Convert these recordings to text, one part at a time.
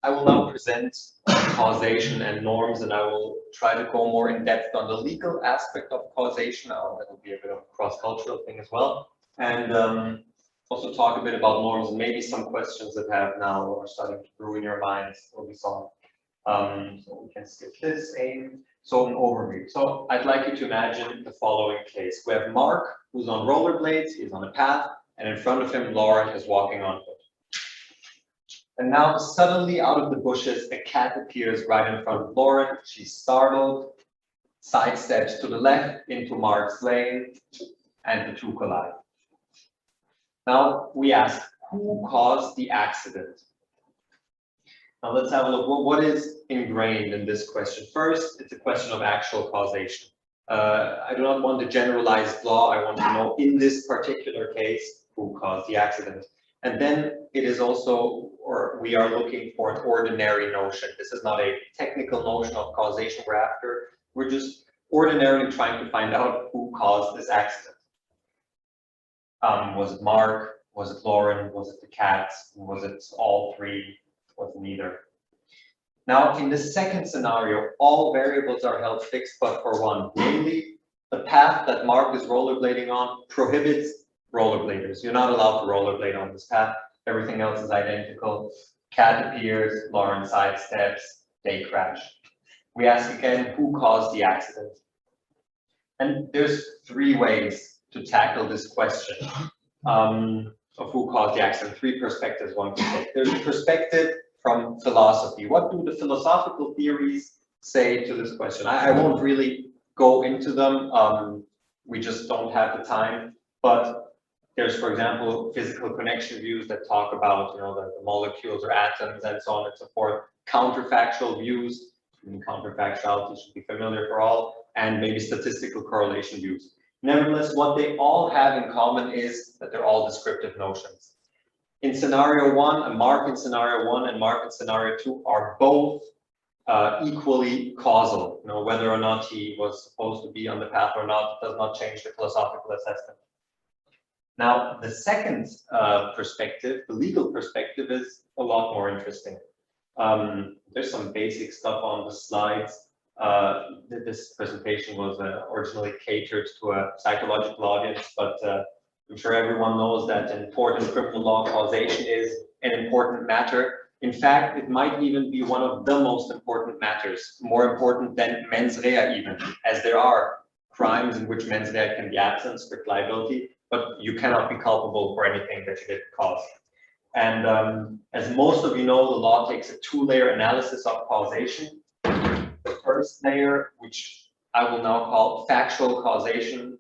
I will now present causation and norms, and I will try to go more in depth on the legal aspect of causation. Now, that will be a bit of a cross-cultural thing as well. And also talk a bit about norms and maybe some questions that have now are starting to brew in your minds will be solved. So we can skip this aim. So an overview. So I'd like you to imagine the following case. We have Mark, who's on rollerblades, he's on a path, and in front of him, Lauren is walking on foot. And now suddenly out of the bushes, a cat appears right in front of Lauren. She's startled, sidesteps to the left into Mark's lane, and the two collide. Now we ask, who caused the accident? Now let's have a look. Well, what is ingrained in this question? First, it's a question of actual causation. I do not want a generalized law. I want to know in this particular case who caused the accident. And then it is also, or we are looking for an ordinary notion. This is not a technical notion of causation we're after. We're just ordinarily trying to find out who caused this accident. Was it Mark? Was it Lauren? Was it the cat? Was it all three? Was it neither? Now, in the second scenario, all variables are held fixed but for one, namely the path that Mark is rollerblading on prohibits rollerbladers. You're not allowed to rollerblade on this path. Everything else is identical. Cat appears, Lauren sidesteps, they crash. We ask again, who caused the accident? And there's three ways to tackle this question of who caused the accident. Three perspectives one can take. There's a perspective from philosophy. What do the philosophical theories say to this question? I won't really go into them. We just don't have the time. But there's, for example, physical connection views that talk about, the molecules or atoms and so on and so forth. Counterfactual views, counterfactuality should be familiar for all, and maybe statistical correlation views. Nevertheless, what they all have in common is that they're all descriptive notions. In scenario one, a Mark in scenario one and Mark in scenario two are both equally causal. Whether or not he was supposed to be on the path or not does not change the philosophical assessment. Now, the second perspective, the legal perspective, is a lot more interesting. There's some basic stuff on the slides. This presentation was originally catered to a psychological audience, but I'm sure everyone knows that in important criminal law, causation is an important matter. In fact, it might even be one of the most important matters, more important than mens rea even, as there are crimes in which mens rea can be absent, strict liability, but you cannot be culpable for anything that you didn't cause. And as most of you know, the law takes a two-layer analysis of causation. The first layer, which I will now call factual causation,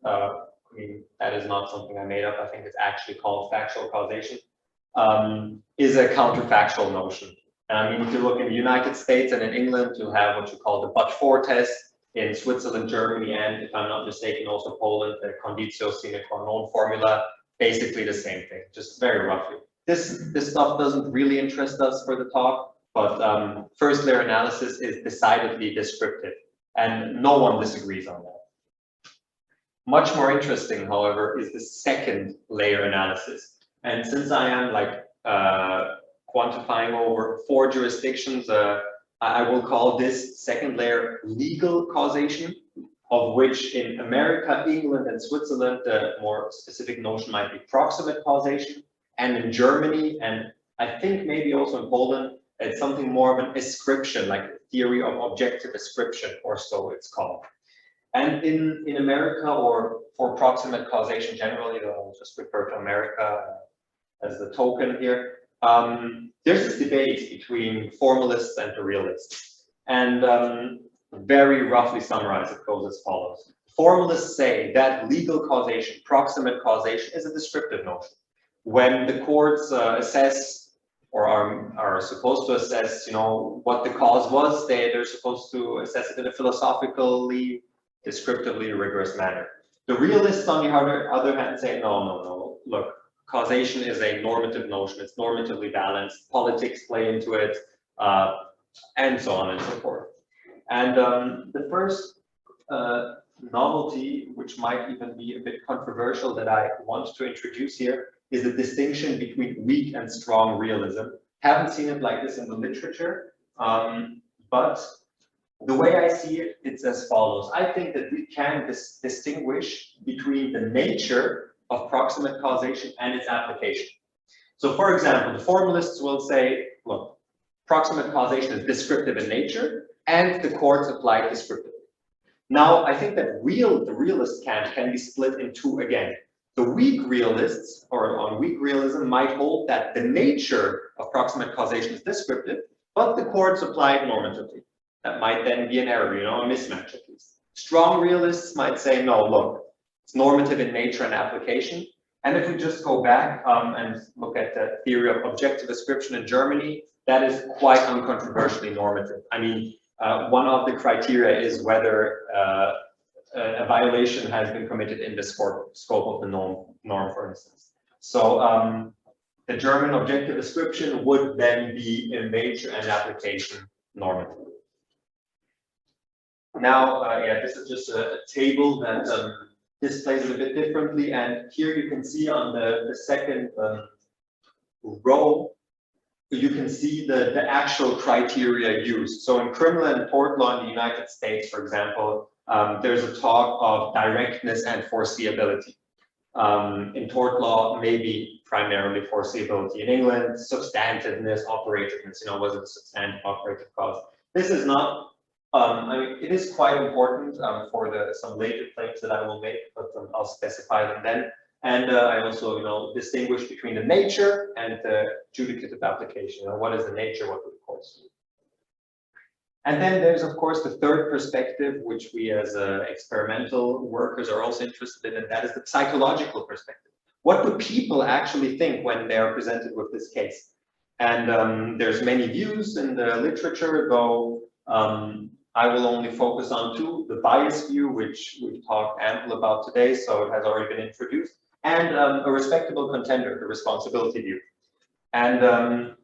that is not something I made up, I think it's actually called factual causation, is a counterfactual notion. And if you look in the United States and in England, you'll have what you call the but-for test. In Switzerland, Germany, and if I'm not mistaken, also Poland, the conditio sine qua non formula, basically the same thing, just very roughly. This stuff doesn't really interest us for the talk, but first layer analysis is decidedly descriptive, and no one disagrees on that. Much more interesting, however, is the second layer analysis. And since I am quantifying over 4 jurisdictions, I will call this second layer legal causation, of which in America, England, and Switzerland, the more specific notion might be proximate causation. And in Germany, and I think maybe also in Poland, it's something more of an ascription, like a theory of objective ascription, or so it's called. And in America, or for proximate causation generally, I'll just refer to America as the token here. There's this debate between formalists and the realists, and very roughly summarized, it goes as follows. Formalists say that legal causation, proximate causation, is a descriptive notion. When the courts assess or are supposed to assess, what the cause was, they're supposed to assess it in a philosophically, descriptively rigorous manner. The realists, on the other hand, say, no, look. Causation is a normative notion. It's normatively balanced. Politics play into it, and so on and so forth. And the first novelty, which might even be a bit controversial, that I want to introduce here, is the distinction between weak and strong realism. Haven't seen it like this in the literature, but the way I see it, it's as follows. I think that we can distinguish between the nature of proximate causation and its application. So for example, the formalists will say, look, proximate causation is descriptive in nature, and the courts apply it descriptively. Now, I think that the realist camp can be split in two again. The weak realists, or on weak realism, might hold that the nature of proximate causation is descriptive, but the courts apply it normatively. That might then be an error, a mismatch at least. Strong realists might say, no, look, it's normative in nature and application. And if we just go back and look at the theory of objective ascription in Germany, that is quite uncontroversially normative. I mean, one of the criteria is whether a violation has been committed in the scope of the norm, for instance. So the German objective ascription would then be in nature and application normative. Now, yeah, this is just a table that displays it a bit differently, and here you can see on the second row, you can see the actual criteria used. So in criminal and tort law in the United States, for example, there's a talk of directness and foreseeability. In tort law, maybe primarily foreseeability. In England, substantiveness, operativeness, was it a substantive operative cause? This is not, I mean, it is quite important for some later claims that I will make, but I'll specify them then. And I also, distinguish between the nature and the judicative application. What is the nature? What do the courts do? And then there's, of course, the third perspective, which we as experimental workers are also interested in, and that is the psychological perspective. What do people actually think when they are presented with this case? And there's many views in the literature, though I will only focus on two: the bias view, which we've talked ample about today, so it has already been introduced, and a respectable contender, the responsibility view. And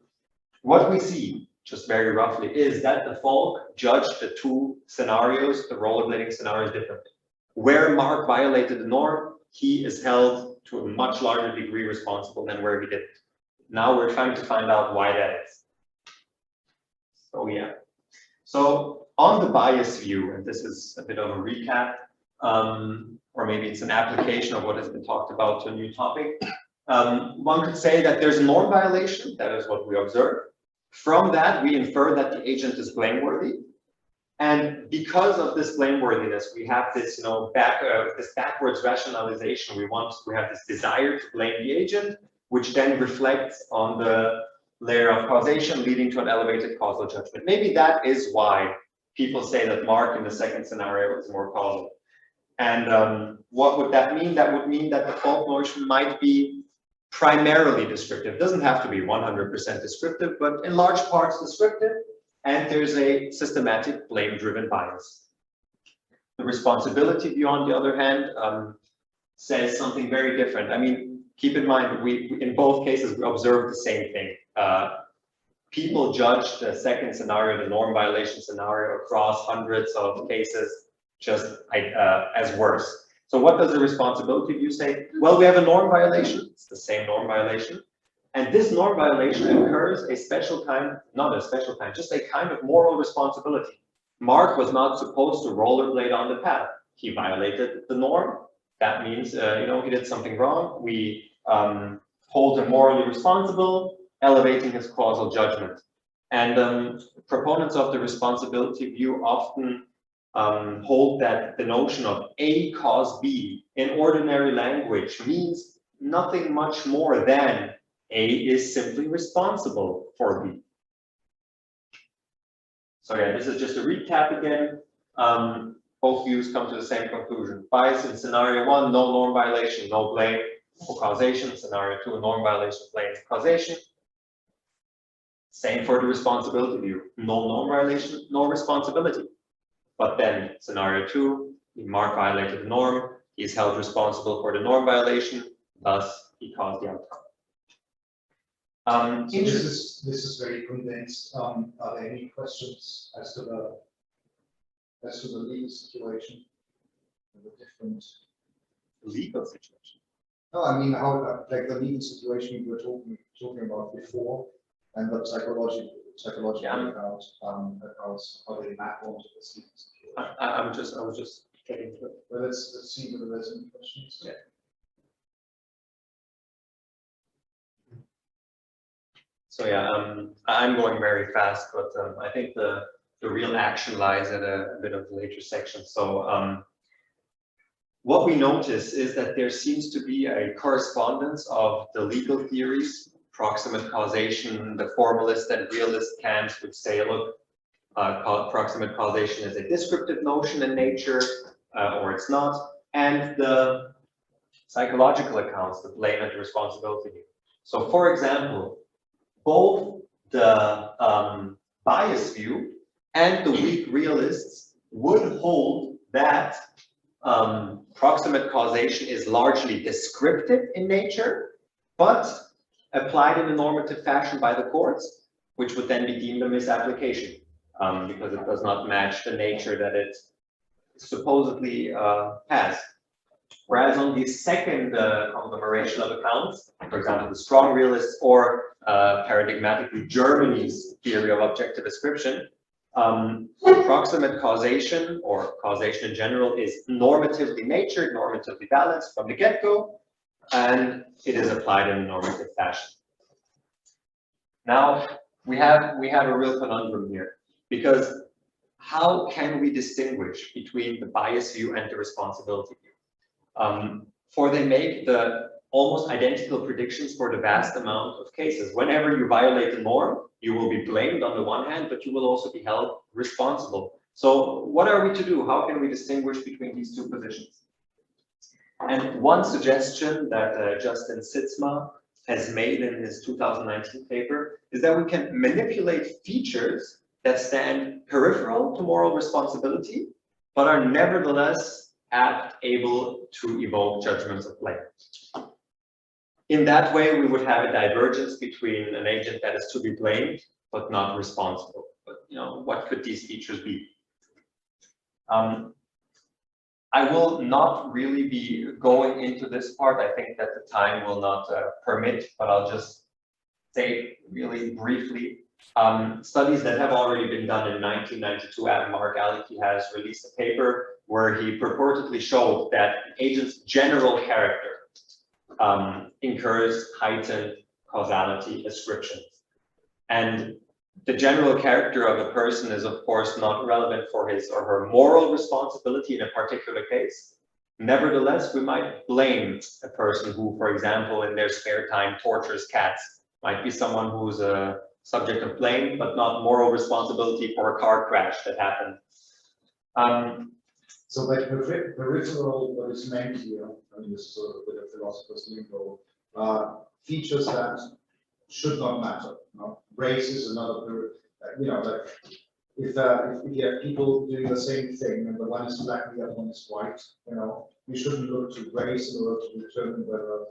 what we see, just very roughly, is that the folk judged the two scenarios, the rollerblading scenarios, differently. Where Mark violated the norm, he is held to a much larger degree responsible than where he didn't. Now we're trying to find out why that is. So yeah. So on the bias view, and this is a bit of a recap, or maybe it's an application of what has been talked about to a new topic. One could say that there's a norm violation, that is what we observe. From that, we infer that the agent is blameworthy. And because of this blameworthiness, we have this, this backwards rationalization. We have this desire to blame the agent, which then reflects on the layer of causation, leading to an elevated causal judgment. Maybe that is why people say that Mark in the second scenario is more causal. And what would that mean? That would mean that the fault notion might be primarily descriptive. It doesn't have to be 100% descriptive, but in large parts descriptive. And there's a systematic blame-driven bias. The responsibility view, on the other hand, says something very different. I mean, keep in mind, we in both cases, we observe the same thing. People judge the second scenario, the norm violation scenario, across hundreds of cases, just as worse. So what does the responsibility view say? Well, we have a norm violation. It's the same norm violation. And this norm violation incurs a special kind, not a special kind, just a kind of moral responsibility. Mark was not supposed to rollerblade on the path. He violated the norm. That means, he did something wrong. We hold him morally responsible, elevating his causal judgment. And proponents of the responsibility view often hold that the notion of A cause B in ordinary language means nothing much more than A is simply responsible for B. So yeah, this is just a recap again. Both views come to the same conclusion. Bias in scenario 1, no norm violation, no blame, no causation. Scenario 2, norm violation, blame, causation. Same for the responsibility view. No norm violation, no responsibility. But then scenario 2, Mark violated the norm. He is held responsible for the norm violation. Thus, he caused the outcome. So this is very condensed. Are there any questions as to the legal situation? The different legal situation. No, I mean how like the legal situation you were talking about before. and the psychological accounts, how they map onto the sleep situation. I was just getting to it. Well, let's see whether there's any questions. Yeah. So yeah, I'm going very fast, but I think the real action lies at a bit of a later section. So what we notice is that there seems to be a correspondence of the legal theories, proximate causation, the formalist and realist camps would say, look, proximate causation is a descriptive notion in nature, or it's not, and the psychological accounts, the blame and responsibility. So for example, both the bias view and the weak realists would hold that proximate causation is largely descriptive in nature, but applied in a normative fashion by the courts, which would then be deemed a misapplication because it does not match the nature that it supposedly has. Whereas on the second conglomeration of accounts, for example, the strong realists or paradigmatically Germany's theory of objective ascription, proximate causation or causation in general is normatively natured, normatively balanced from the get-go, and it is applied in a normative fashion. Now, we have a real conundrum here, because how can we distinguish between the bias view and the responsibility view? For they make the almost identical predictions for the vast amount of cases. Whenever you violate the norm, you will be blamed on the one hand, but you will also be held responsible. So what are we to do? How can we distinguish between these two positions? And one suggestion that Justin Sitzma has made in his 2019 paper is that we can manipulate features that stand peripheral to moral responsibility, but are nevertheless able to evoke judgments of blame. In that way, we would have a divergence between an agent that is to be blamed, but not responsible. But, you know, what could these features be? I will not really be going into this part. I think that the time will not permit, but I'll just say really briefly. Studies that have already been done in 1992, Mark Alecki has released a paper where he purportedly showed that an agent's general character incurs heightened causality ascriptions. And the general character of a person is, of course, not relevant for his or her moral responsibility in a particular case. Nevertheless, we might blame a person who, for example, in their spare time tortures cats. Might be someone who's a subject of blame, but not moral responsibility for a car crash that happened. So that peripheral, what is meant here, I mean, this is sort of a bit of philosopher's lingo, features that should not matter. You know? Race is another, you know, that if you have people doing the same thing and the one is black and the other one is white, you know, you shouldn't look to race in order to determine whether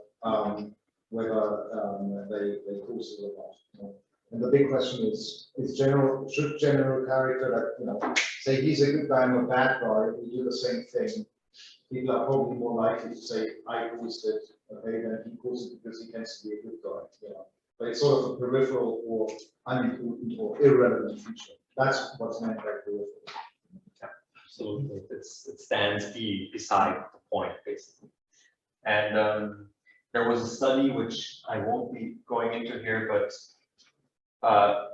they cause it or not. You know? And the big question is should general character that, you know, say he's a good guy and a bad guy, we do the same thing. People are probably more likely to say, I caused it, okay, than he caused it because he tends to be a good guy. You know? But it's sort of a peripheral or unimportant or irrelevant feature. That's what's meant by peripheral. Yeah, absolutely. It stands beside the point, basically. And there was a study which I won't be going into here, but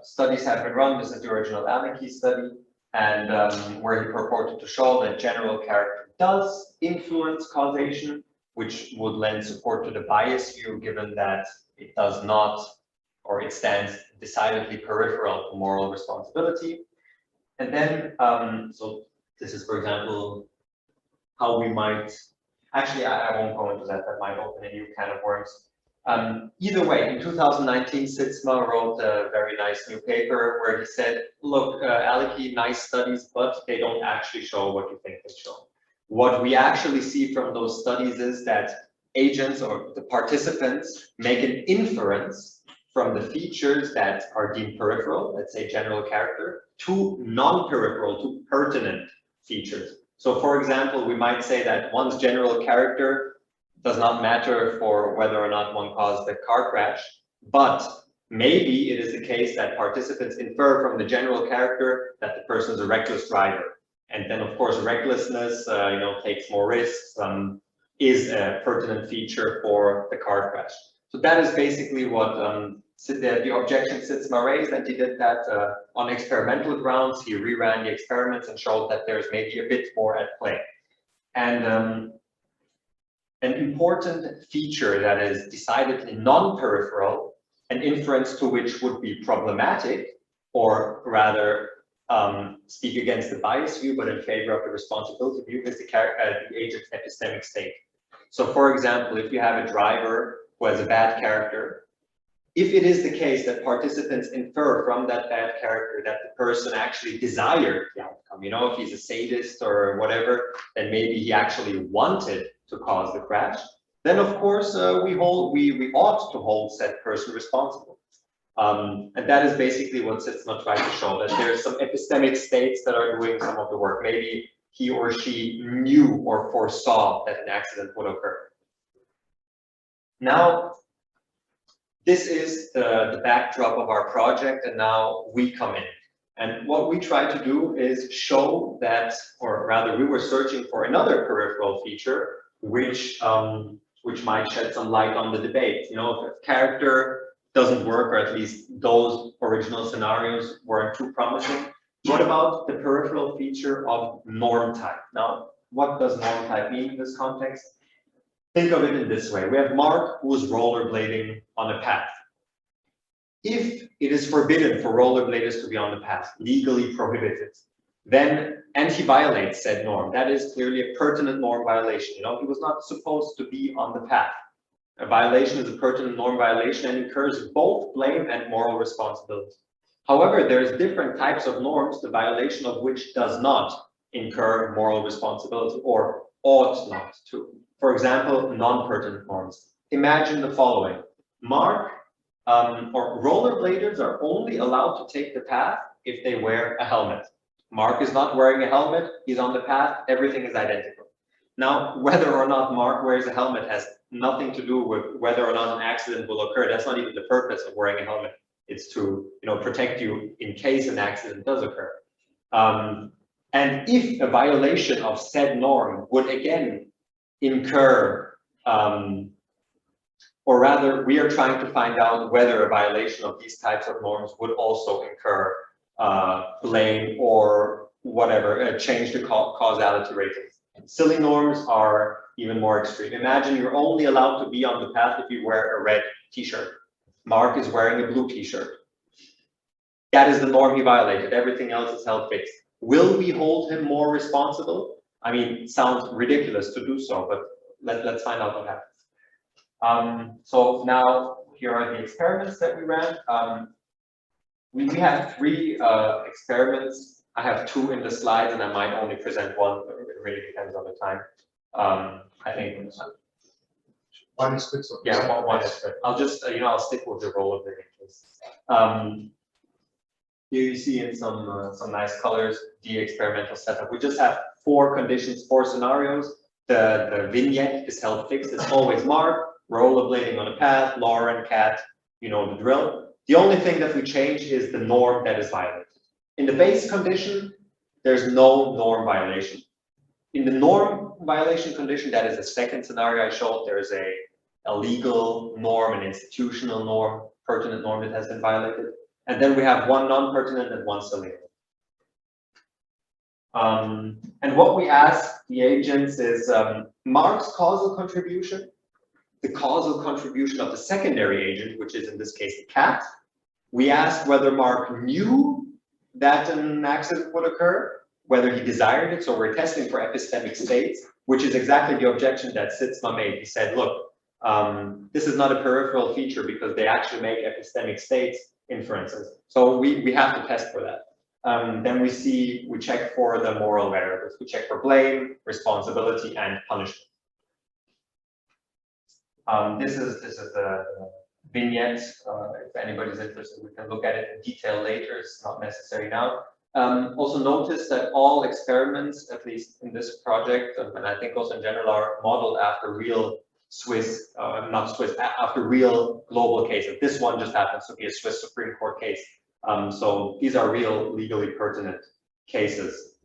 studies have been run. This is the original Alecki study, and where he purported to show that general character does influence causation, which would lend support to the bias view, given that it does not, or it stands decidedly peripheral to moral responsibility. And then, so this is, for example, how we might, actually, I won't go into that, that might open a new can of worms. Either way, in 2019, Sitzma wrote a very nice new paper where he said, look, Alecki, nice studies, but they don't actually show what you think they show. What we actually see from those studies is that agents or the participants make an inference from the features that are deemed peripheral, let's say general character, to non-peripheral, to pertinent features. So for example, we might say that one's general character does not matter for whether or not one caused the car crash, but maybe it is the case that participants infer from the general character that the person is a reckless driver. And then, of course, recklessness, takes more risks, is a pertinent feature for the car crash. So that is basically what the objection Sitzma raised, and he did that on experimental grounds. He reran the experiments and showed that there's maybe a bit more at play. And an important feature that is decidedly non-peripheral, an inference to which would be problematic, or rather speak against the bias view, but in favor of the responsibility view, is the agent's epistemic state. So, for example, if you have a driver who has a bad character, if it is the case that participants infer from that bad character that the person actually desired the outcome, if he's a sadist or whatever, then maybe he actually wanted to cause the crash, then of course we ought to hold said person responsible. And that is basically what Sitzma tried to show, that there's some epistemic states that are doing some of the work. Maybe he or she knew or foresaw that an accident would occur. Now, this is the backdrop of our project, and now we come in. And what we try to do is show that, or rather, we were searching for another peripheral feature, which might shed some light on the debate. If a character doesn't work, or at least those original scenarios weren't too promising, what about the peripheral feature of norm type? Now, what does norm type mean in this context? Think of it in this way. We have Mark, who is rollerblading on a path. If it is forbidden for rollerbladers to be on the path, legally prohibited, then, and he violates said norm, that is clearly a pertinent norm violation. He was not supposed to be on the path. A violation is a pertinent norm violation and incurs both blame and moral responsibility. However, there's different types of norms, the violation of which does not incur moral responsibility or ought not to. For example, non-pertinent norms. Imagine the following. Mark or rollerbladers are only allowed to take the path if they wear a helmet. Mark is not wearing a helmet, he's on the path, everything is identical. Now, whether or not Mark wears a helmet has nothing to do with whether or not an accident will occur. That's not even the purpose of wearing a helmet. It's to protect you in case an accident does occur. And if a violation of said norm would again incur, or rather, we are trying to find out whether a violation of these types of norms would also incur blame or whatever, change the causality ratings. Silly norms are even more extreme. Imagine you're only allowed to be on the path if you wear a red t-shirt. Mark is wearing a blue t-shirt. That is the norm he violated. Everything else is held fixed. Will we hold him more responsible? I mean, it sounds ridiculous to do so, but let's find out what happens. So now here are the experiments that we ran. We have 3 experiments. I have 2 in the slides, and I might only present 1, but it really depends on the time. I think One is good. yeah, one is good. I'll just I'll stick with the role of the images. Here you see in some nice colors the experimental setup. We just have 4 conditions, 4 scenarios. The vignette is held fixed. It's always Mark, rollerblading on a path, Lauren, Cat, the drill. The only thing that we change is the norm that is violated. In the base condition, there's no norm violation. In the norm violation condition, that is the second scenario I showed, there is a legal norm, an institutional norm, pertinent norm that has been violated. And then we have 1 non-pertinent and 1 silly. And what we ask the agents is Mark's causal contribution, the causal contribution of the secondary agent, which is in this case the cat. We ask whether Mark knew that an accident would occur, whether he desired it. So we're testing for epistemic states, which is exactly the objection that Sitzma made. He said, look, this is not a peripheral feature because they actually make epistemic states inferences. So we have to test for that. Then we check for the moral variables. We check for blame, responsibility, and punishment. This is the vignette. If anybody's interested, we can look at it in detail later. It's not necessary now. Also notice that all experiments, at least in this project, and I think also in general, are modeled after real Swiss, not Swiss, after real global cases. This one just happens to be a Swiss Supreme Court case. So these are real legally pertinent cases.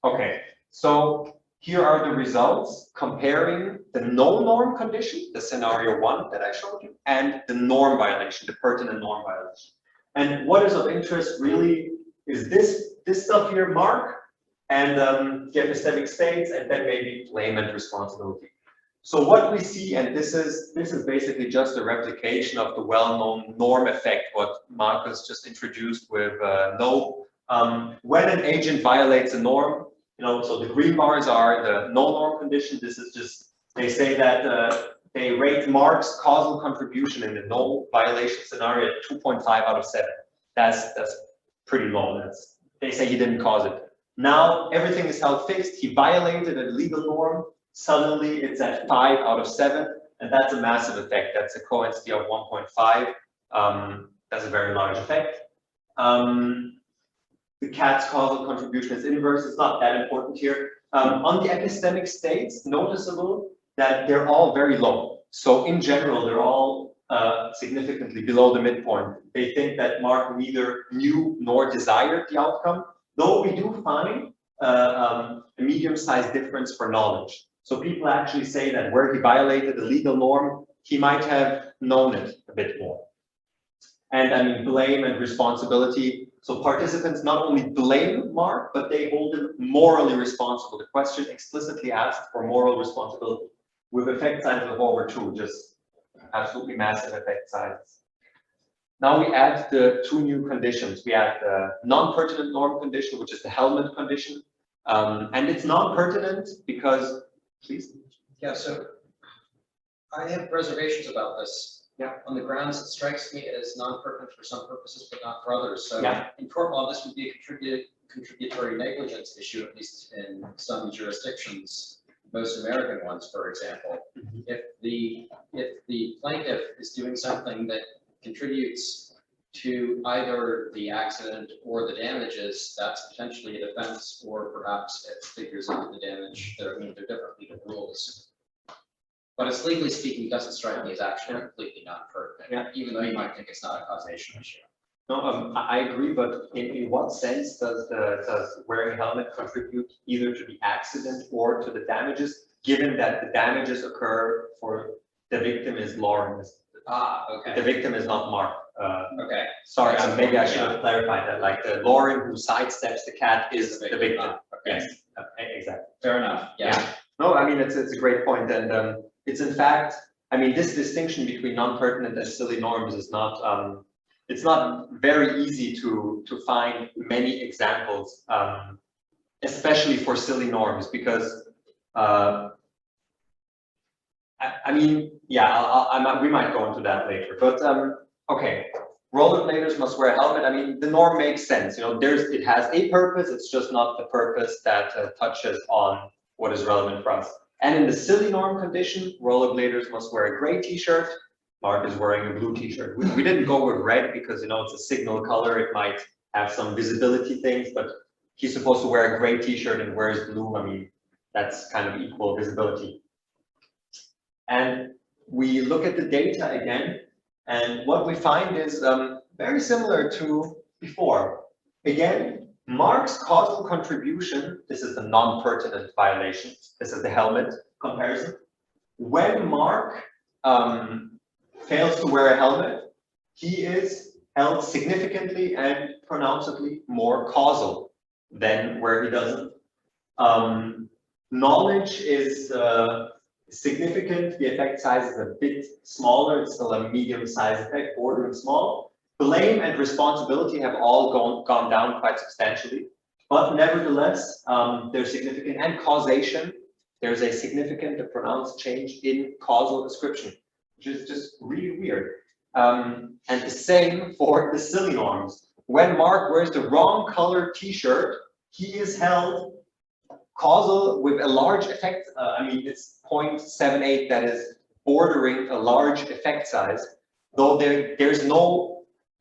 Okay, so here are the results comparing the no norm condition, the scenario 1 that I showed you, and the norm violation, the pertinent norm violation. And what is of interest really is this stuff here, mark, and the epistemic states, and then maybe blame and responsibility. So what we see, and this is basically just a replication of the well-known norm effect, what Marcus just introduced with no. When an agent violates a norm, so the green bars are the no norm condition. This is just, they say that they rate Mark's causal contribution in the no violation scenario at 2.5 out of 7. That's pretty low. They say he didn't cause it. Now everything is held fixed. He violated a legal norm. Suddenly it's at 5 out of 7, and that's a massive effect. That's a cohency of 1.5. That's a very large effect. The cat's causal contribution is inverse. It's not that important here. On the epistemic states, noticeable that they're all very low. So in general, they're all significantly below the midpoint. They think that Mark neither knew nor desired the outcome, though we do find a medium-sized difference for knowledge. So people actually say that where he violated the legal norm, he might have known it a bit more. And I mean, blame and responsibility. So participants not only blame Mark, but they hold him morally responsible. The question explicitly asked for moral responsibility with effect sizes of over 2, just absolutely massive effect sizes. Now we add the 2 new conditions. We add the non-pertinent norm condition, which is the helmet condition. And it's non-pertinent because, please. Yeah, so I have reservations about this. Yeah. On the grounds, it strikes me as non-pertinent for some purposes, but not for others. So Yeah. in tort law, this would be a contributory negligence issue, at least in some jurisdictions, most American ones, for example. Mm-hmm. If the plaintiff is doing something that contributes to either the accident or the damages, that's potentially a defense, or perhaps it figures into the damage. They're differently to rules. But it's legally speaking, doesn't strike me as actually completely non-pertinent, even though you might think it's not a causation issue. No, I agree, but in what sense does wearing a helmet contribute either to the accident or to the damages, given that the damages occur for the victim is Lauren? Okay. The victim is not Mark. Okay. Sorry, maybe I should have clarified that. Like the Lauren who sidesteps the cat is the victim. Okay. Yes, exactly. Fair enough. Yeah. No, I mean it's a great point, and it's in fact, I mean this distinction between non-pertinent and silly norms is not. It's not very easy to find many examples, especially for silly norms, because I mean, yeah, we might go into that later, but okay. Rollerbladers must wear a helmet. I mean, the norm makes sense. It has a purpose. It's just not the purpose that touches on what is relevant for us. And in the silly norm condition, rollerbladers must wear a gray T-shirt. Mark is wearing a blue T-shirt. We didn't go with red because it's a signal color. It might have some visibility things, but he's supposed to wear a gray T-shirt and wears blue. I mean, that's kind of equal visibility. And we look at the data again, and what we find is very similar to before. Again, Mark's causal contribution, this is the non-pertinent violation, this is the helmet comparison. When Mark fails to wear a helmet, he is held significantly and pronouncedly more causal than where he doesn't. Knowledge is significant. The effect size is a bit smaller. It's still a medium-sized effect, bordering small. Blame and responsibility have all gone down quite substantially, but nevertheless, they're significant. And causation, there's a significant, pronounced change in causal ascription, which is just really weird. And the same for the silly norms. When Mark wears the wrong color T-shirt, he is held causal with a large effect. I mean, it's 0.78 that is bordering a large effect size, though there's no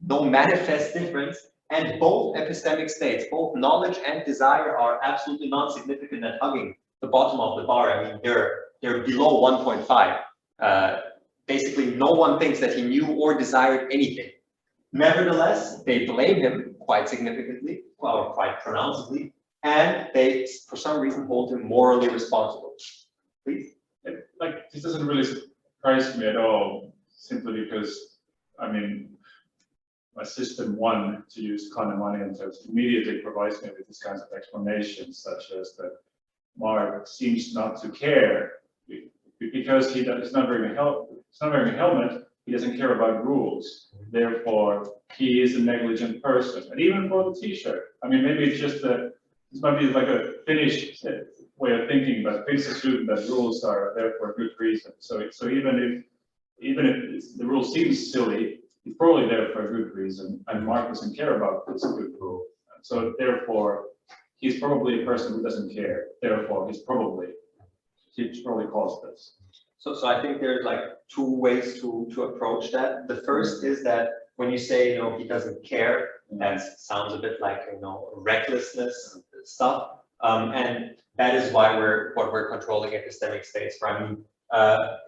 manifest difference, and both epistemic states, both knowledge and desire, are absolutely non-significant at hugging. the bottom of the bar. I mean, they're below 1.5. Basically, no one thinks that he knew or desired anything. Nevertheless, they blame him quite significantly, well, quite pronouncedly, and they, for some reason, hold him morally responsible. Please. Like, this doesn't really surprise me at all, simply because, I mean, my system one, to use Kahnemanian terms, immediately provides me with these kinds of explanations, such as that Mark seems not to care because he's not wearing a helmet. He doesn't care about rules. Therefore, he is a negligent person. And even for the T-shirt, I mean, maybe it's just this might be like a Finnish way of thinking, but Finns assume that rules are there for a good reason. So even if the rule seems silly, it's probably there for a good reason, and Mark doesn't care about this good rule. So therefore, he's probably a person who doesn't care. Therefore, he probably caused this. So I think there's like two ways to approach that. The first is that when you say, he doesn't care, that sounds a bit like, recklessness stuff. And that is why what we're controlling epistemic states for. I mean,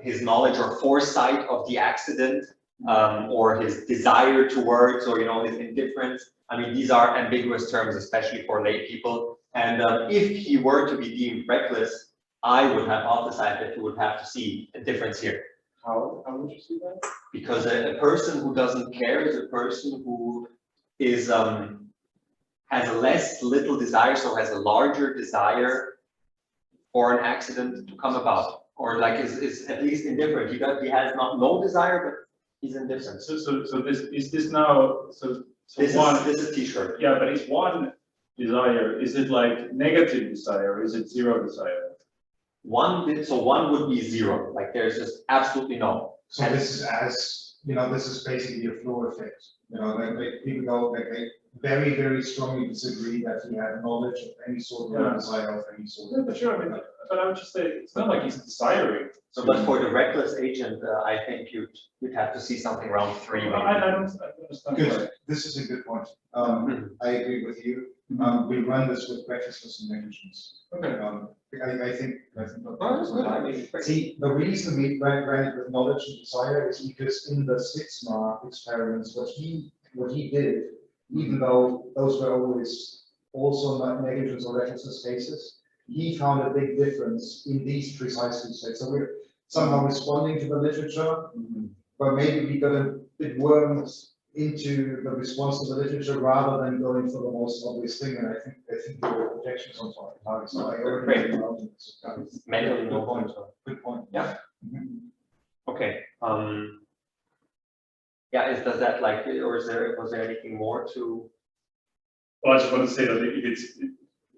his knowledge or foresight of the accident, or his desire towards, or, his indifference. I mean, these are ambiguous terms, especially for lay people. And if he were to be deemed reckless, I would hypothesize that you would have to see a difference here. How would you see that? Because a person who doesn't care is a person who is has a little desire, so has a larger desire for an accident to come about, or like is at least indifferent. He has not no desire, but he's indifferent. So this now This is T-shirt. Yeah, but is one desire, is it like negative desire, or is it zero desire? One would be zero, like there's just absolutely no. So this is this is basically a floor effect. People go like they very, very strongly disagree that he had knowledge of any sort of desire of any sort. Yeah, but sure, I mean, but I would just say, it's not like he's desiring. So, but for the reckless agent, I think you'd have to see something around 3. Maybe. I don't understand. Good. This is a good point. I agree with you. We run this with recklessness and negligence. Okay. I think. That's good. I mean, See, the reason we ran it with knowledge and desire is because in the Sigma experiments, what he did, even though those were always also not negligence or recklessness cases, he found a big difference in these precise two states. So we're somehow responding to the literature, but maybe we got a bit wormed into the response to the literature rather than going for the most obvious thing. And I think the projections on target. So I already know mentally no point. Good point. Yeah. Okay. Yeah. Does that like, or was there anything more to? Well, I just want to say that if it's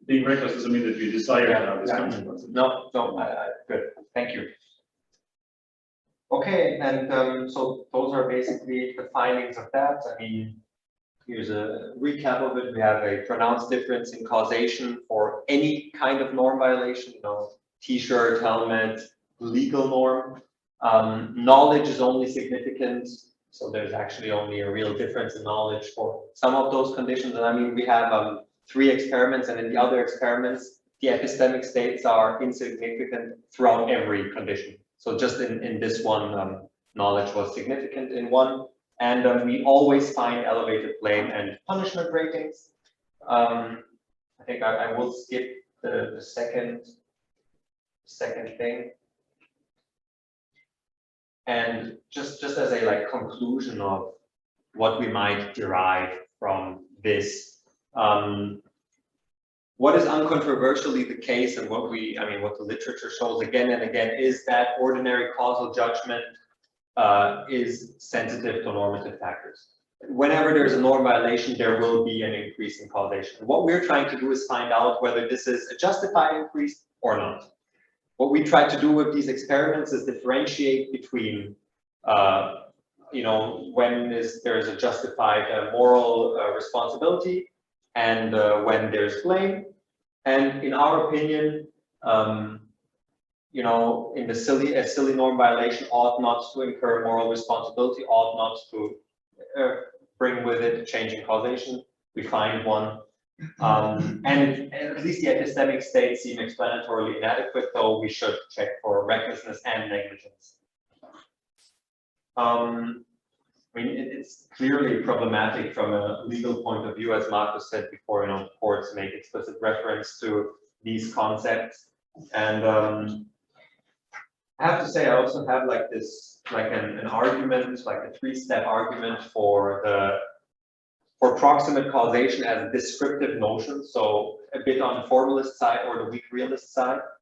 being reckless doesn't mean that you desire to have this consequence. No, good. Thank you. Okay, and so those are basically the findings of that. I mean, here's a recap of it. We have a pronounced difference in causation for any kind of norm violation, T-shirt, helmet, legal norm. Knowledge is only significant, so there's actually only a real difference in knowledge for some of those conditions. And I mean, we have 3 experiments, and in the other experiments, the epistemic states are insignificant throughout every condition. So just in this one, knowledge was significant in one, and we always find elevated blame and punishment ratings. I think I will skip the second thing. And just as a conclusion of what we might derive from this, what is uncontroversially the case, and what the literature shows again and again, is that ordinary causal judgment is sensitive to normative factors. Whenever there's a norm violation, there will be an increase in causation. What we're trying to do is find out whether this is a justified increase or not. What we try to do with these experiments is differentiate between, when there's a justified moral responsibility, and when there's blame. And in our opinion, in a silly norm violation ought not to incur moral responsibility, ought not to bring with it a change in causation. We find one. And at least the epistemic states seem explanatorily inadequate, though we should check for recklessness and negligence. I mean, it's clearly problematic from a legal point of view, as Marcus said before, you know, courts make explicit reference to these concepts. And I have to say, I also have like this, like an argument, like a three-step argument for proximate causation as a descriptive notion. So a bit on the formalist side or the weak realist side.